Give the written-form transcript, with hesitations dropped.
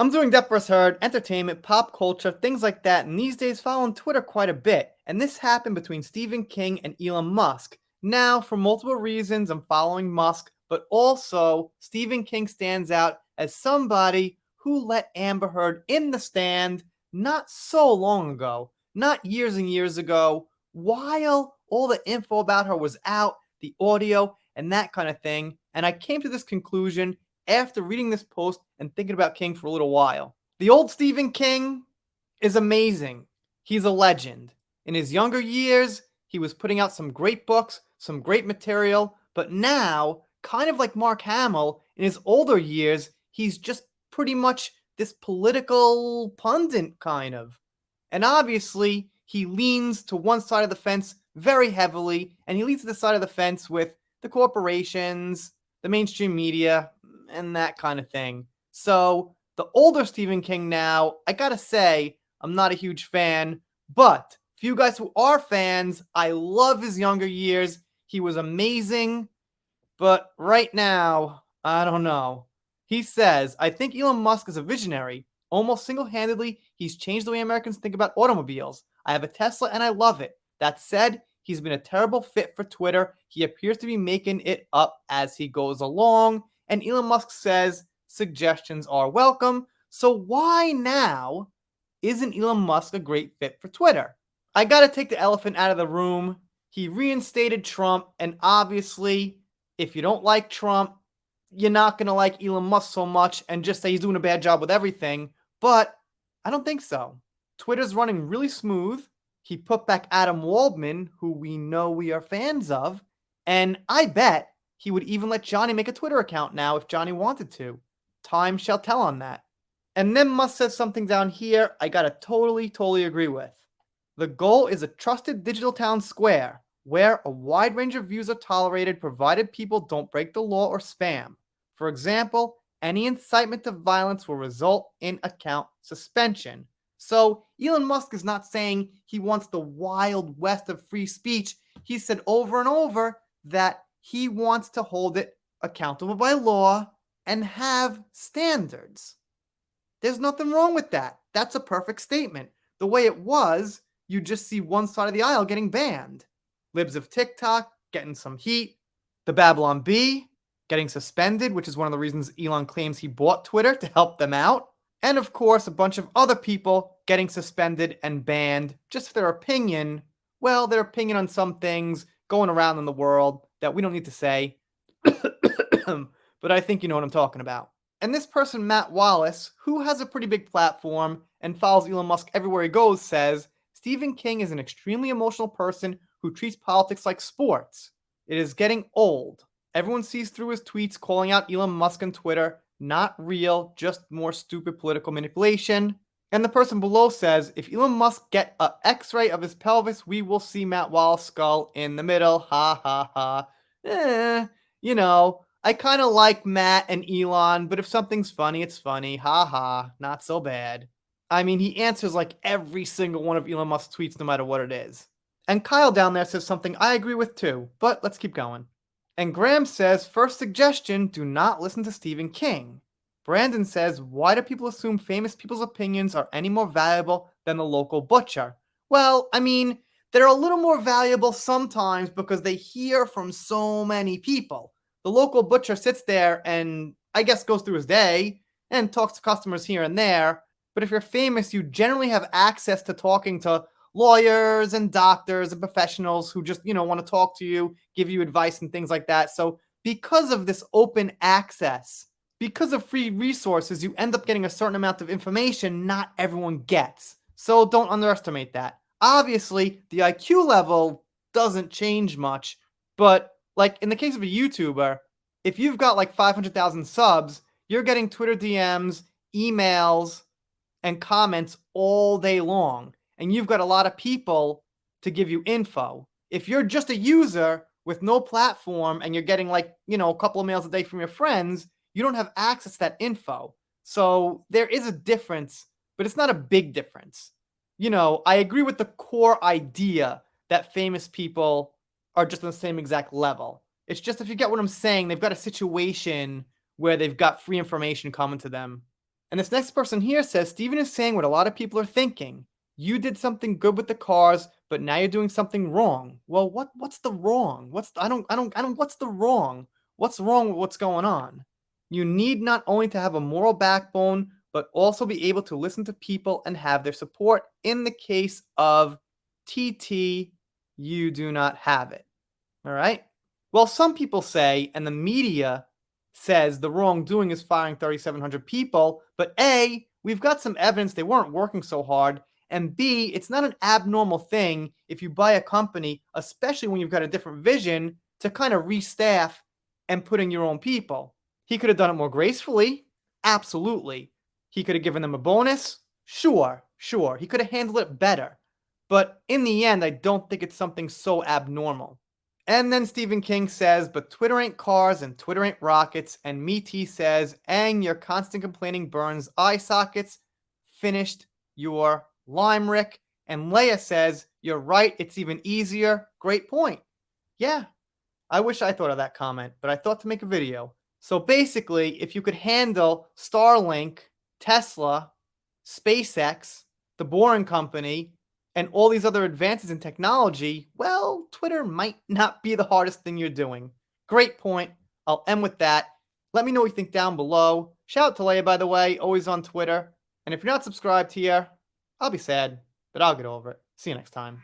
I'm doing Death vs. Heard, entertainment, pop culture, things like that, and these days following Twitter quite a bit. And this happened between Stephen King and Elon Musk. Now, for multiple reasons, I'm following Musk, but also Stephen King stands out as somebody who let Amber Heard in the stand not so long ago, not years and years ago, while all the info about her was out, the audio, and that kind of thing. And I came to this conclusion after reading this post and thinking about King for a little while. The old Stephen King is amazing. He's a legend. In his younger years, he was putting out some great books, some great material, but now, kind of like Mark Hamill, in his older years, he's just pretty much this political pundit kind of. And obviously, he leans to one side of the fence very heavily, and he leans to the side of the fence with the corporations, the mainstream media, and that kind of thing. So, the older Stephen King now, I gotta say, I'm not a huge fan, but for you guys who are fans, I love his younger years. He was amazing, but right now, I don't know. He says, I think Elon Musk is a visionary. Almost single-handedly, he's changed the way Americans think about automobiles. I have a Tesla and I love it. That said, he's been a terrible fit for Twitter. He appears to be making it up as he goes along. And Elon Musk says suggestions are welcome. So why now isn't Elon Musk a great fit for Twitter? I gotta take the elephant out of the room. He reinstated Trump, and obviously, if you don't like Trump, you're not gonna like Elon Musk so much and just say he's doing a bad job with everything. But I don't think so. Twitter's running really smooth. He put back Adam Waldman, who we know we are fans of, and I bet he would even let Johnny make a Twitter account now if Johnny wanted to. Time shall tell on that. And then Musk says something down here I gotta totally agree with. The goal is a trusted digital town square where a wide range of views are tolerated provided people don't break the law or spam. For example, any incitement to violence will result in account suspension. So Elon Musk is not saying he wants the wild west of free speech. He said over and over that he wants to hold it accountable by law and have standards. There's nothing wrong with that. That's a perfect statement. The way it was, you just see one side of the aisle getting banned. Libs of TikTok getting some heat. The Babylon Bee getting suspended, which is one of the reasons Elon claims he bought Twitter to help them out. And of course, a bunch of other people getting suspended and banned just for their opinion. Well, their opinion on some things going around in the world that we don't need to say. But I think you know what I'm talking about. And this person, Matt Wallace, who has a pretty big platform and follows Elon Musk everywhere he goes, says, Stephen King is an extremely emotional person who treats politics like sports. It is getting old. Everyone sees through his tweets calling out Elon Musk on Twitter. Not real, just more stupid political manipulation. And the person below says, if Elon Musk get an x-ray of his pelvis, we will see Matt Wallace's skull in the middle. Ha ha ha. You know, I kind of like Matt and Elon, but if something's funny, it's funny. Ha ha, not so bad. I mean, he answers like every single one of Elon Musk's tweets, no matter what it is. And Kyle down there says something I agree with too, but let's keep going. And Graham says, first suggestion, do not listen to Stephen King. Brandon says, why do people assume famous people's opinions are any more valuable than the local butcher? Well, I mean, they're a little more valuable sometimes because they hear from so many people. The local butcher sits there and I guess goes through his day and talks to customers here and there. But if you're famous, you generally have access to talking to lawyers and doctors and professionals who just, want to talk to you, give you advice and things like that. So because of this open access, because of free resources, you end up getting a certain amount of information not everyone gets. So don't underestimate that. Obviously, the IQ level doesn't change much, but like in the case of a YouTuber, if you've got like 500,000 subs, you're getting Twitter DMs, emails, and comments all day long. And you've got a lot of people to give you info. If you're just a user with no platform and you're getting like, a couple of mails a day from your friends, you don't have access to that info. So there is a difference, but it's not a big difference. I agree with the core idea that famous people are just on the same exact level. It's just, if you get what I'm saying, they've got a situation where they've got free information coming to them. And this next person here says Steven is saying what a lot of people are thinking. You did something good with the cars, but now you're doing something wrong. Well, what's the wrong? What's the wrong? What's wrong with what's going on? You need not only to have a moral backbone, but also be able to listen to people and have their support. In the case of TT, you do not have it. All right? Well, some people say, and the media says the wrongdoing is firing 3,700 people, but A, we've got some evidence they weren't working so hard, and B, it's not an abnormal thing if you buy a company, especially when you've got a different vision, to kind of restaff and put in your own people. He could have done it more gracefully, absolutely. He could have given them a bonus, sure. He could have handled it better. But in the end, I don't think it's something so abnormal. And then Stephen King says, but Twitter ain't cars and Twitter ain't rockets. And Me says, Ang, your constant complaining burns eye sockets. Finished your limerick. And Leia says, you're right, it's even easier. Great point. Yeah, I wish I thought of that comment, but I thought to make a video. So basically, if you could handle Starlink, Tesla, SpaceX, the Boring Company, and all these other advances in technology, well, Twitter might not be the hardest thing you're doing. Great point. I'll end with that. Let me know what you think down below. Shout out to Leia, by the way, always on Twitter. And if you're not subscribed here, I'll be sad, but I'll get over it. See you next time.